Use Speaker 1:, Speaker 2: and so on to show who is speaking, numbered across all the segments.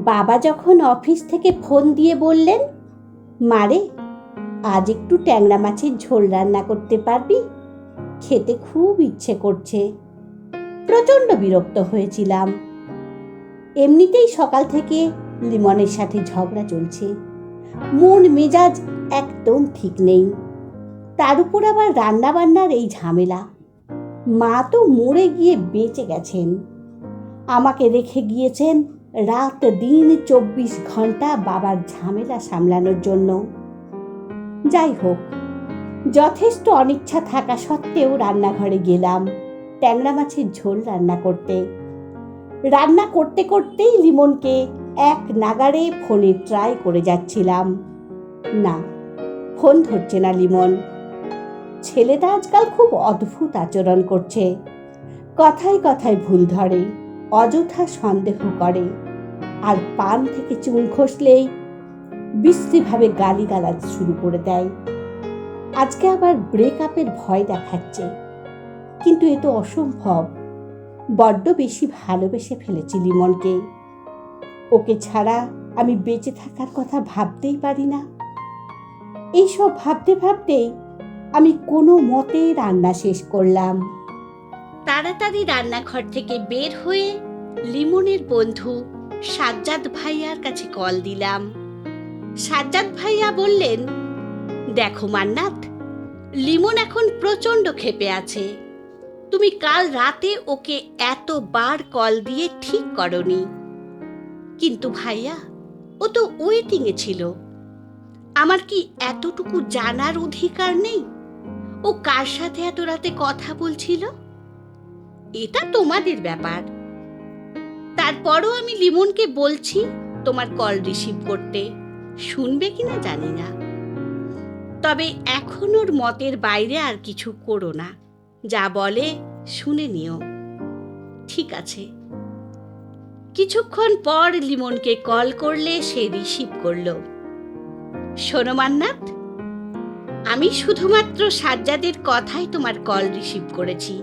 Speaker 1: বাবা যখন অফিস থেকে ফোন দিয়ে বললেন, মারে আজ একটু ট্যাংরা মাছের ঝোল রান্না করতে পারবি, খেতে খুব ইচ্ছে করছে, প্রচণ্ড বিরক্ত হয়েছিলাম। এমনিতেই সকাল থেকে লিমনের সাথে ঝগড়া চলছে, মন মেজাজ একদম ঠিক নেই, তার উপর আবার রান্নাবান্নার এই ঝামেলা। মা তো মরে গিয়ে বেঁচে গেছেন, আমাকে রেখে গিয়েছেন রাত দিন 24 ঘন্টা বাবার ঝামেলা সামলানোর জন্য। যাই হোক, যথেষ্ট অনিচ্ছা থাকা সত্ত্বেও রান্নাঘরে গেলাম ট্যাংরা মাছের ঝোল রান্না করতে। রান্না করতে করতেই লিমনকে এক নাগাড়ে ফোনে ট্রাই করে যাচ্ছিলাম। না, ফোন ধরছে না লিমন। ছেলেটা আজকাল খুব অদ্ভুত আচরণ করছে, কথায় কথায় ভুল ধরে, অযথা সন্দেহ করে, আর পান থেকে চুন খসলেই বিশ্রীভাবে গালিগালাজ শুরু করে দেয়। আজকে আবার ব্রেকআপের ভয় দেখাচ্ছে, কিন্তু এ তো অসম্ভব। বড্ড বেশি ভালোবেসে ফেলেছি লিমনকে, ওকে ছাড়া আমি বেঁচে থাকার কথা ভাবতেই পারি না। এইসব ভাবতে ভাবতেই আমি কোনো মতে রান্না শেষ করলাম। তাড়াতাড়ি রান্নাঘর থেকে বের হয়ে লিমনের বন্ধু সাজ্জাদ ভাইয়ার কাছে কল দিলাম। সাজ্জাদ ভাইয়া বললেন, দেখো মান্নাত, লিমন এখন প্রচণ্ড ক্ষেপে আছে। তুমি কাল রাতে ওকে এতবার কল দিয়ে ঠিক করনি। কিন্তু ভাইয়া, ও তো ওয়েটিংয়ে ছিল। আমার কি এতটুকু জানার অধিকার নেই ও কার সাথে এত রাতে কথা বলছিল? এটা তোমাদের ব্যাপার। তারপরও আমি লিমনকে বলছি তোমার কল রিসিভ করতে, শুনবে কিনা জানি না। তবে এখন ওর মতের বাইরে আর কিছু করো না, যা বলে শুনে নিও। ঠিক আছে। কিছুক্ষণ পর লিমনকে কল করলে সে রিসিভ করলো। শোনো মান্নাত, আমি শুধুমাত্র সাজ্জাদের কথাই তোমার কল রিসিভ করেছি।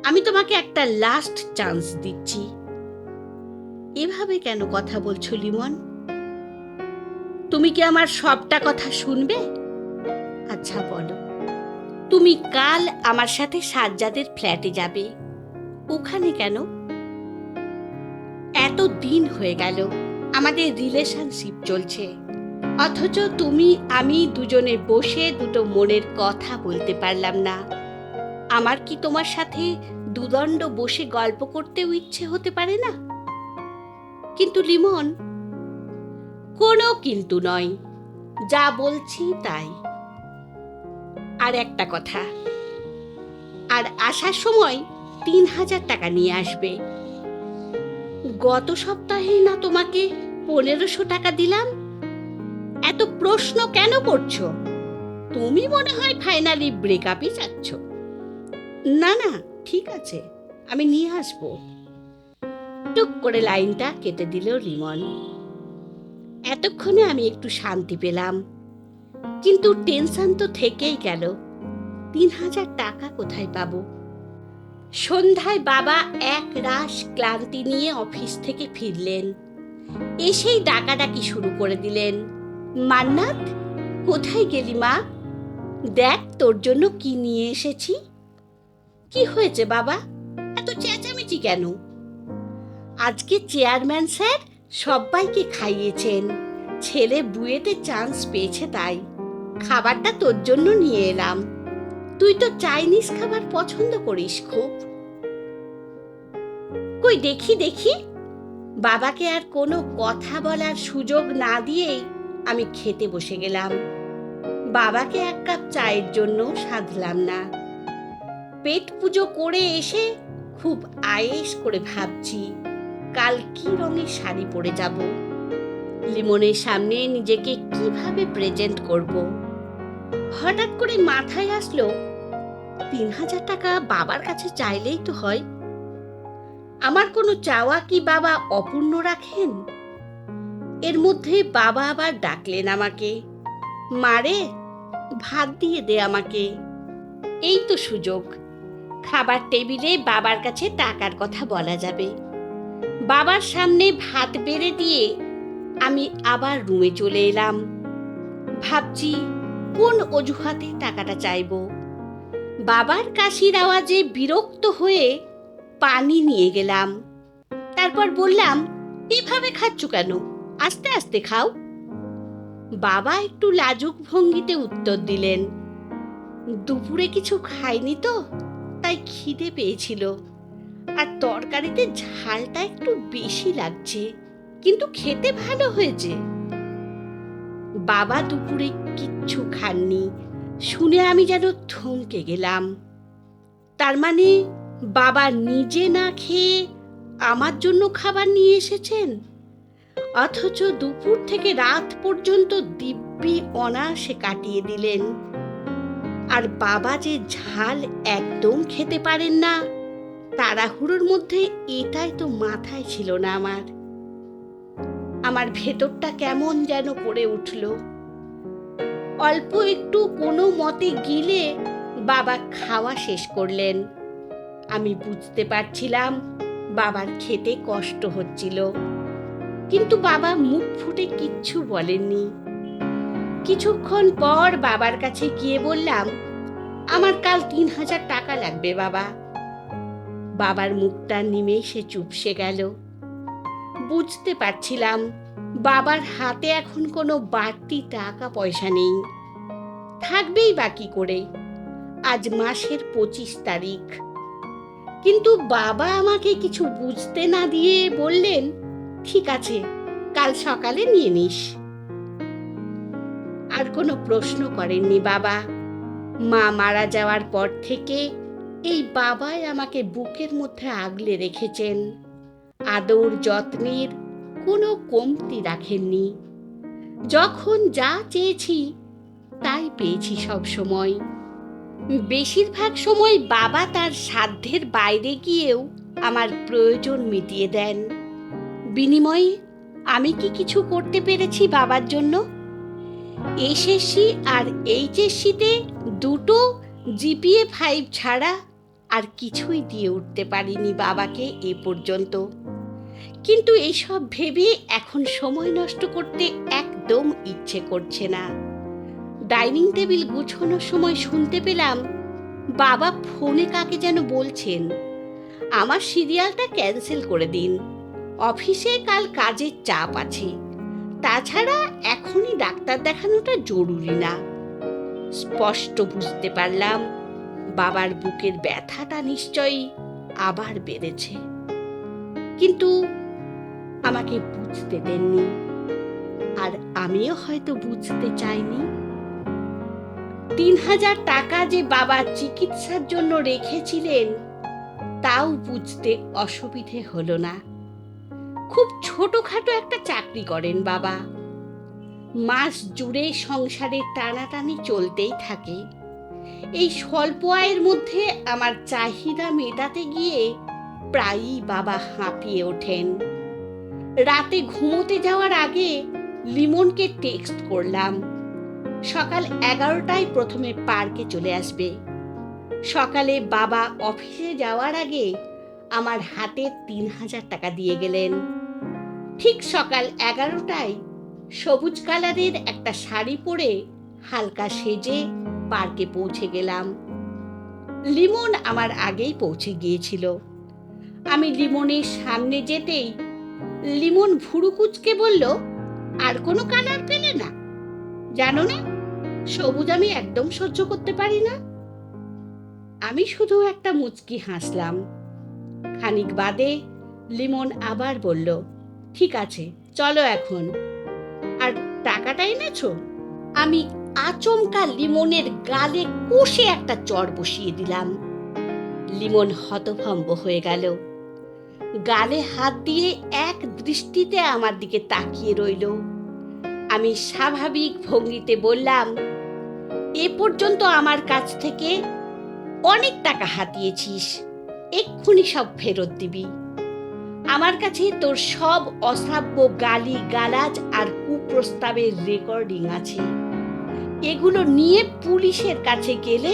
Speaker 1: আমি তোমাকে একটা লাস্ট চান্স দিচ্ছি। এভাবে কেন কথা বলছো লিমন? তুমি কি আমার সবটা কথা শুনবে? আচ্ছা বলো, তুমি কাল আমার সাথে সাজ্জাদের ফ্ল্যাটে যাবে, ওখানে কেন? এত দিন হয়ে গেল আমাদের রিলেশনশিপ চলছে, অথচ তুমি আমি দুজনে বসে দুটো মনের কথা বলতে পারলাম না। আমার কি তোমার সাথে দুদণ্ড বসে গল্প করতেও ইচ্ছে হতে পারে না? কিন্তু লিমন, কোনো কিন্তু নয়, যা বলছি তাই। আর একটা কথা, আর আসার সময় 3000 টাকা নিয়ে আসবে। গত সপ্তাহে না তোমাকে 1500 টাকা দিলাম? এত প্রশ্ন কেন করছো? তুমি মনে হয় ফাইনালি ব্রেকআপই চাচ্ছ। না না, ঠিক আছে, আমি নিয়ে আসবো। টুক করে লাইনটা কেটে দিল লিমন। এতক্ষণে আমি একটু শান্তি পেলাম, কিন্তু টেনশন তো থেকেই গেল। 3000 টাকা কোথায় পাবো? সন্ধ্যায় বাবা এক রাশ ক্লান্তি নিয়ে অফিস থেকে ফিরলেন। এসেই ডাকাডাকি শুরু করে দিলেন, মান্নাত, কোথায় গেলি মা? দেখ তোর জন্য কি নিয়ে এসেছি। কি হয়েছে বাবা, এত চেঁচামেচি কেন? আজকে চেয়ারম্যান স্যার সবাইকে খাইয়েছেন, ছেলে বুয়েটে চান্স পেয়েছে, তাই খাবারটা তোর জন্য নিয়ে এলাম। তুই তো চাইনিজ খাবার পছন্দ করিস খুব। কই দেখি দেখি। বাবাকে আর কোনো কথা বলার সুযোগ না দিয়েই আমি খেতে বসে গেলাম। বাবাকে এক কাপ চায়ের জন্য সাধলাম না। পেট পুজো করে এসে খুব আয়েশ করে ভাবছি কাল কি রঙের শাড়ি পরে যাব, লিমনের সামনে নিজেকে কিভাবে প্রেজেন্ট করব। হঠাৎ করে মাথায় আসলো 3000 টাকা বাবার কাছে চাইলেই তো হয়। আমার কোনো চাওয়া কি বাবা অপূর্ণ রাখেন? এর মধ্যে বাবা আবার ডাকলেন আমাকে, মারে ভাত দিয়ে দে আমাকে। এই তো সুযোগ, খাবার টেবিলে বাবার কাছে টাকার কথা বলা যাবে। বাবার সামনে ভাত বেড়ে দিয়ে আমি আবার রুমে চলে এলাম। ভাবছি কোন অজুহাতে টাকাটা চাইব। বাবার কাশির আওয়াজে বিরক্ত হয়ে পানি নিয়ে গেলাম। তারপর বললাম, এভাবে খাচ্ছ কেন? আস্তে আস্তে খাও। বাবা একটু লাজুক ভঙ্গিতে উত্তর দিলেন, দুপুরে কিছু খাইনি তো, তাই খিদে পেয়েছিল, আর তরকারিতে ঝালটা একটু বেশি লাগছে, কিন্তু খেতে ভালো হয়েছে। বাবা দুপুরে কিচ্ছু খাননি শুনে আমি যেন থমকে গেলাম। তার মানে বাবা নিজে না খেয়ে আমার জন্য খাবার নিয়ে এসেছেন, অথচ দুপুর থেকে রাত পর্যন্ত দিব্যি অনায়াসে কাটিয়ে দিলেন। আর বাবা যে ঝাল একদম খেতে পারেন না, তাড়াহুড়োর মধ্যে এটাই তো মাথায় ছিল না আমার। আমার ভেতরটা কেমন যেন করে উঠল। অল্প একটু কোনো মতে গিলে বাবা খাওয়া শেষ করলেন। আমি বুঝতে পারছিলাম বাবার খেতে কষ্ট হচ্ছিল, কিন্তু বাবা মুখ ফুটে কিচ্ছু বলেননি। কিছুক্ষণ পর বাবার কাছে গিয়ে বললাম, আমার কাল ৩,০০০ টাকা লাগবে বাবা। বাবার মুখটা নিমেষে চুপসে গেল। বুঝতে পারছিলাম বাবার হাতে এখন কোনো বাড়তি টাকা পয়সা নেই, থাকবেই বাকি করে। আজ মাসের ২৫ তারিখ। কিন্তু বাবা আমাকে কিছু বুঝতে না দিয়ে বললেন, ঠিক আছে, কাল সকালে নিয়ে নিস। আর কোনো প্রশ্ন করেননি বাবা। মা মারা যাওয়ার পর থেকে এই বাবাই আমাকে বুকের মধ্যে আগলে রেখেছেন। আদর যত্নের কোনো কমতি রাখেননি। যখন যা চেয়েছি তাই পেয়েছি সব সময়। বেশিরভাগ সময় বাবা তার সাধ্যের বাইরে গিয়েও আমার প্রয়োজন মিটিয়ে দেন। বিনিময়ে আমি কি কিছু করতে পেরেছি বাবার জন্য? এসএসসি আর এইচএসসিতে দুটো জিপিএ 5 ছাড়া আর কিছুই দিয়ে উঠতে পারিনি বাবাকে এ পর্যন্ত। কিন্তু এইসব ভেবে এখন সময় নষ্ট করতে একদম ইচ্ছে করছে না। ডাইনিং টেবিল গুছোনোর সময় শুনতে পেলাম বাবা ফোনে কাকে যেন বলছেন, আমার সিরিয়ালটা ক্যান্সেল করে দিন, অফিসে কাল কাজের চাপ আছে, তাছাড়া এখনই ডাক্তার দেখানোটা জরুরি না। স্পষ্ট বুঝতে পারলাম বাবার বুকের ব্যথাটা নিশ্চয়ই আবার বেড়েছে, কিন্তু আমাকে বুঝতে দেননি, আর আমিও হয়তো বুঝতে চাইনি। ৩,০০০ টাকা যে বাবা চিকিৎসার জন্য রেখেছিলেন তাও বুঝতে অসুবিধে হলো না। খুব ছোটখাটো একটা চাকরি করেন বাবা। মাস জুড়ে সংসারে টানাটানি চলতেই থাকে। এই স্বল্প আয়ের মধ্যে আমার চাহিদা মেটাতে গিয়ে প্রায়ই বাবা হাঁপিয়ে ওঠেন। রাতে ঘুমোতে যাওয়ার আগে লিমনকে টেক্সট করলাম, সকাল 11টায় প্রথমে পার্কে চলে আসবে। সকালে বাবা অফিসে যাওয়ার আগে আমার হাতে ৩,০০০ টাকা দিয়ে গেলেন। ঠিক সকাল 11টায় সবুজ কালারের একটা শাড়ি পরে হালকা সেজে পার্কে পৌঁছে গেলাম। লিমন আমার আগেই পৌঁছে গিয়েছিল। আমি লিমনের সামনে যেতেই লিমন ভুরু কুঁচকে বলল, আর কোনো কালার পেলে না? জানো না, সবুজ আমি একদম সহ্য করতে পারি না। আমি শুধু একটা মুচকি হাসলাম। খানিক বাদে লিমন আবার বলল, ঠিক আছে, চলো এখন। আর টাকাটা এনেছো? আমি আচমকা লিমনের গালে কষে একটা চড় বসিয়ে দিলাম। লিমন হতভম্ব হয়ে গেল। গালে হাত দিয়ে এক দৃষ্টিতে আমার দিকে তাকিয়ে রইল। আমি স্বাভাবিক ভঙ্গিতে বললাম, এ পর্যন্ত আমার কাছ থেকে অনেক টাকা হাতিয়েছিস, এক্ষুনি সব ফেরত দিবি। আমার কাছে তোর সব অশ্রাব্য গালি গালাজ আর কুপ্রস্তাবের রেকর্ডিং আছে। এগুলো নিয়ে পুলিশের কাছে গেলে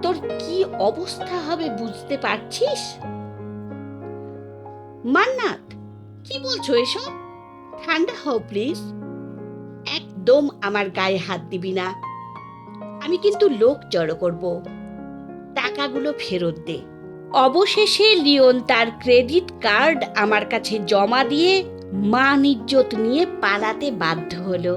Speaker 1: তোর কি অবস্থা হবে বুঝতে পারছিস? মান্নাত, কি বলছো এসব? ঠান্ডা হও প্লিজ। একদম আমার গায়ে হাত দিবি না। আমি কিন্তু লোক জড়ো করব। টাকাগুলো ফেরত দে। অবশেষে লিওন তার ক্রেডিট কার্ড আমার কাছে জমা দিয়ে মান ইজ্জত নিয়ে পালাতে বাধ্য হলো।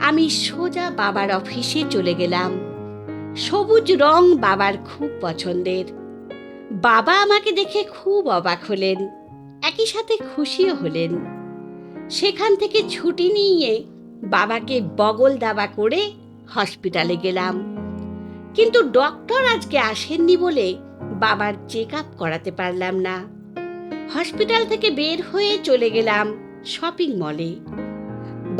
Speaker 1: আমি সোজা বাবার অফিসে চলে গেলাম। সবুজ রং বাবার খুব পছন্দের। বাবা আমাকে দেখে খুব অবাক হলেন, একই সাথে খুশিও হলেন। সেখান থেকে ছুটি নিয়ে বাবাকে বগল দাবা করে হসপিটালে গেলাম। কিন্তু ডক্টর আজকে আসেননি বলে বাবার চেক আপ করাতে পারলাম না। হসপিটাল থেকে বের হয়ে চলে গেলাম শপিং মলে।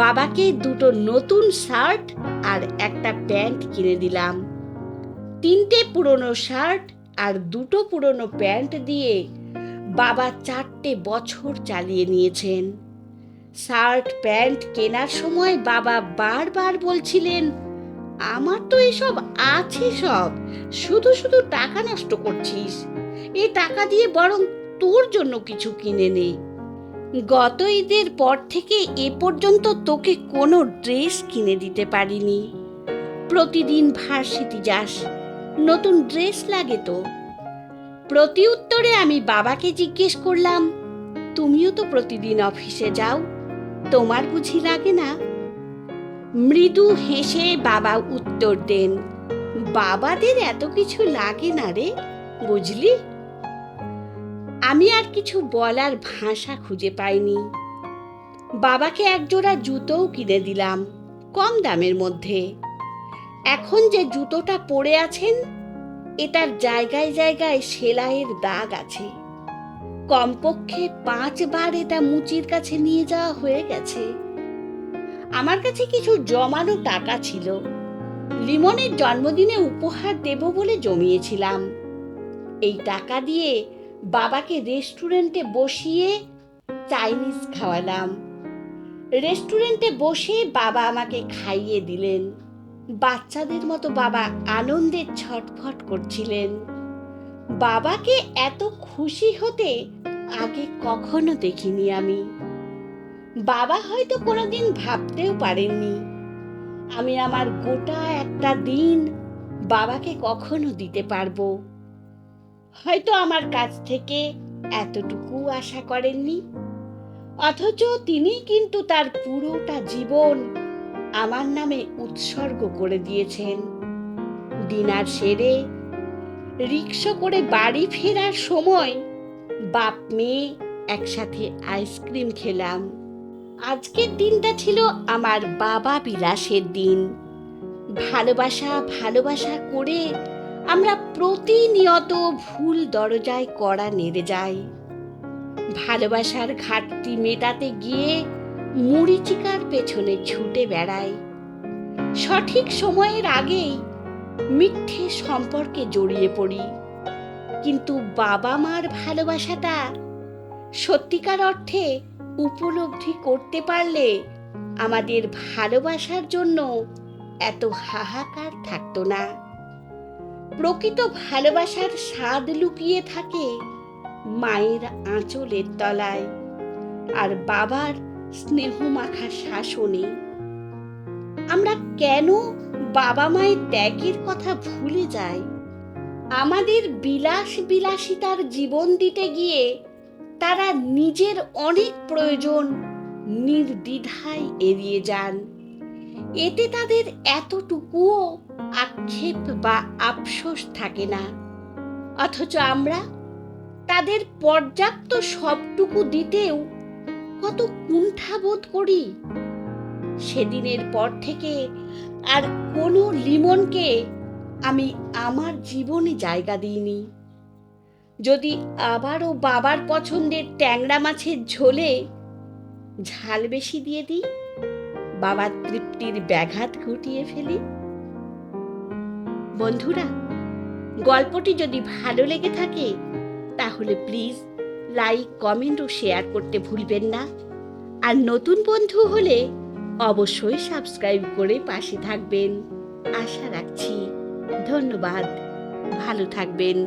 Speaker 1: বাবাকে দুটো নতুন শার্ট আর একটা প্যান্ট কিনে দিলাম। 3টে পুরনো শার্ট আর 2টো পুরনো প্যান্ট দিয়ে বাবা 4টে বছর চালিয়ে নিয়েছেন। শার্ট প্যান্ট কেনার সময় বাবা বারবার বলছিলেন, আমার তো এসব আছে সব, শুধু শুধু টাকা নষ্ট করছিস, এই টাকা দিয়ে বরং তোর জন্য কিছু কিনে নে। গত ঈদের পর থেকে এ পর্যন্ত তোকে কোনো ড্রেস কিনে দিতে পারিনি। প্রতিদিন ভার্সিটি যাস, নতুন ড্রেস লাগে তো। প্রতি উত্তরে আমি বাবাকে জিজ্ঞেস করলাম, তুমিও তো প্রতিদিন অফিসে যাও, তোমার বুঝি লাগে না? মৃদু হেসে বাবা উত্তর দেন, বাবাদের এত কিছু লাগে না রে, বুঝলি? আমি আর কিছু বলার ভাষা খুঁজে পাইনি। বাবাকে একজোড়া জুতোও কিনে দিলাম, কম দামের মধ্যে। এখন যে জুতোটা পরে আছেন, এটার জায়গায় জায়গায় সেলাইয়ের দাগ আছে। কমপক্ষে 5 বার এটা মুচির কাছে নিয়ে যাওয়া হয়ে গেছে। আমার কাছে কিছু জমানো টাকা ছিল, লিমনের জন্মদিনে উপহার দেব বলে জমিয়েছিলাম। এই টাকা দিয়ে বাবাকে রেস্টুরেন্টে বসিয়ে চাইনিজ খাওয়ালাম। রেস্টুরেন্টে বসে বাবা আমাকে খাইয়ে দিলেন। বাচ্চাদের মতো বাবা আনন্দে ছটফট করছিলেন। বাবাকে এত খুশি হতে আগে কখনো দেখিনি আমি। বাবা হয়তো কোনোদিন ভাবতেও পারেননি আমি আমার গোটা একটা দিন বাবাকে কখনো দিতে পারবো। হয়তো আমার কাছ থেকে এতটুকু আশা করেননি, অথচ তিনি কিন্তু তার পুরোটা জীবন আমার নামে উৎসর্গ করে দিয়েছেন। ডিনার সেরে রিক্সা করে বাড়ি ফেরার সময় বাপ মেয়ে একসাথে আইসক্রিম খেলাম। আজকের দিনটা ছিল আমার বাবা বিলাসের দিন। ভালোবাসা ভালোবাসা করে আমরা প্রতিনিয়ত ভুল দরজায় কড়া নেড়ে যাই। ভালোবাসার ঘাটতি মেটাতে গিয়ে মরীচিকার পেছনে ছুটে বেড়াই। সঠিক সময়ের আগেই মিথ্যে সম্পর্কে জড়িয়ে পড়ি। কিন্তু বাবা মার ভালোবাসাটা সত্যিকার অর্থে উপলব্ধি করতে পারলে আমাদের ভালোবাসার জন্য এত হাহাকার থাকতো না। প্রকৃত ভালোবাসার স্বাদ লুকিয়ে থাকে মায়ের আঁচলের তলায় আর বাবার স্নেহ মাখা শাসনে। আমরা কেন বাবা মায়ের ত্যাগের কথা ভুলে যাই? আমাদের বিলাসিতার জীবন দিতে গিয়ে তারা নিজের অনেক প্রয়োজন নির্দ্বিধায় এড়িয়ে যান। এতে তাদের এতটুকুও আক্ষেপ বা আফসোস থাকে না। অথচ আমরা তাদের পর্যাপ্ত সবটুকু দিতেও কত কুণ্ঠাবোধ করি। সেদিনের পর থেকে আর কোনো লিমনকে আমি আমার জীবনে জায়গা দিইনি। যদি আবারও বাবার পছন্দের ট্যাংরা মাছের ঝোলে ঝাল বেশি দিয়ে দিই, বাবার তৃপ্তির ব্যাঘাত ঘটিয়ে ফেলি। বন্ধুরা, গল্পটি যদি ভালো লেগে থাকে তাহলে প্লিজ লাইক, কমেন্ট ও শেয়ার করতে ভুলবেন না। আর নতুন বন্ধু হলে অবশ্যই সাবস্ক্রাইব করে পাশে থাকবেন। আশা রাখছি। ধন্যবাদ। ভালো থাকবেন।